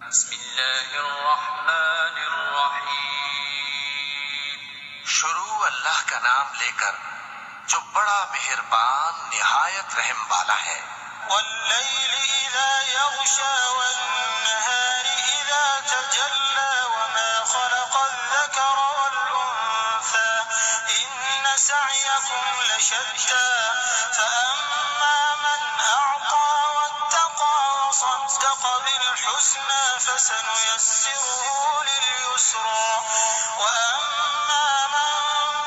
بسم اللہ الرحمن الرحیم۔ شروع اللہ کا نام لے کر جو بڑا مہربان نہایت رحم والا ہے۔ واللیل اذا یغشا والنہار اذا تجلی وما خلق الذکر والانثى ان سعیکم لشتى فاما من اعطى واتقى وصدق بالحسنى فسنيسره لليسرى واما من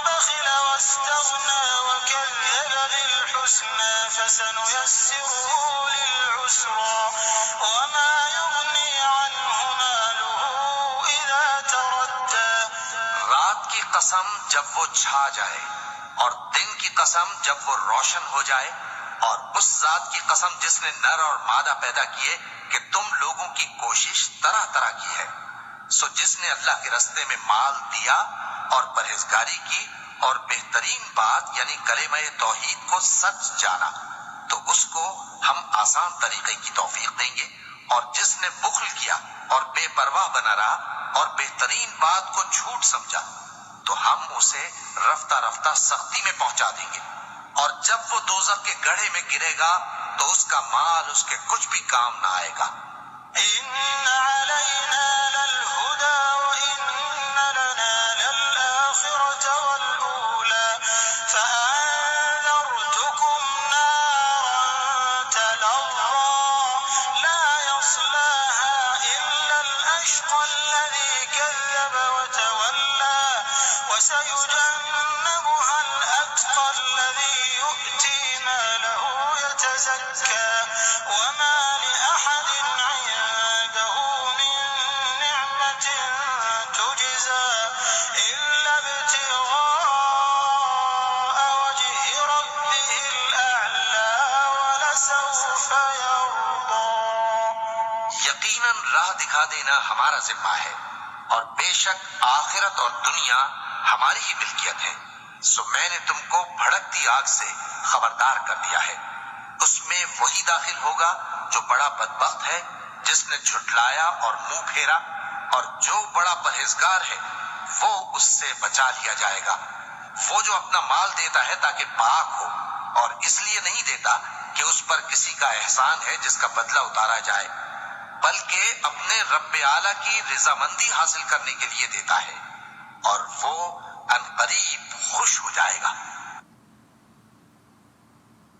بخل واستغنى وكذب بالحسنى فسنيسره للعسرى وما يغني عنه ماله إذا تردى۔ رات کی قسم جب وہ چھا جائے اور دن کی قسم جب وہ روشن ہو جائے، اور اس ذات کی قسم جس نے نر اور مادہ پیدا کیے کہ تم لوگوں کی کوشش طرح طرح کی ہے، سو جس نے اللہ کے راستے میں مال دیا اور پرہیزگاری کی اور بہترین بات یعنی کلمہ توحید کو سچ جانا، تو اس کو ہم آسان طریقے کی توفیق دیں گے، اور جس نے بخل کیا اور بے پرواہ بنا رہا اور بہترین بات کو جھوٹ سمجھا تو ہم اسے رفتہ رفتہ سختی میں پہنچا دیں گے، اور جب وہ دوزخ کے گڑھے میں گرے گا تو اس کا مال اس کے کچھ بھی کام نہ آئے گا۔ إن علينا للهدى وإن لنا للآخرة والأولى فأنذرتكم نارا تلظى لا يصلاها إلا الأشقى الذي كذب وتولى وسيجنبها الأتقى الذي يؤتي ماله يتزكى وما لأحد عنده من نعمة تجزى إلا ابتغاء وجه ربه الأعلى ولسوف يرضى۔ یقیناً راہ دکھا دینا ہمارا ذمہ ہے، اور بے شک آخرت اور دنیا ہماری ہی ملکیت ہے، سو میں نے تم کو بھڑکتی آگ سے خبردار کر دیا ہے۔ اس میں وہی داخل ہوگا جو بڑا بدبخت ہے، جس نے جھٹلایا اور منہ پھیرا، اور جو بڑا پرہیزگار ہے وہ اس سے بچا لیا جائے گا۔ وہ جو اپنا مال دیتا ہے تاکہ پاک ہو، اور اس لیے نہیں دیتا کہ اس پر کسی کا احسان ہے جس کا بدلہ اتارا جائے، بلکہ اپنے رب اعلیٰ کی رضامندی حاصل کرنے کے لیے دیتا ہے، اور وہ عنقریب خوش ہو جائے گا۔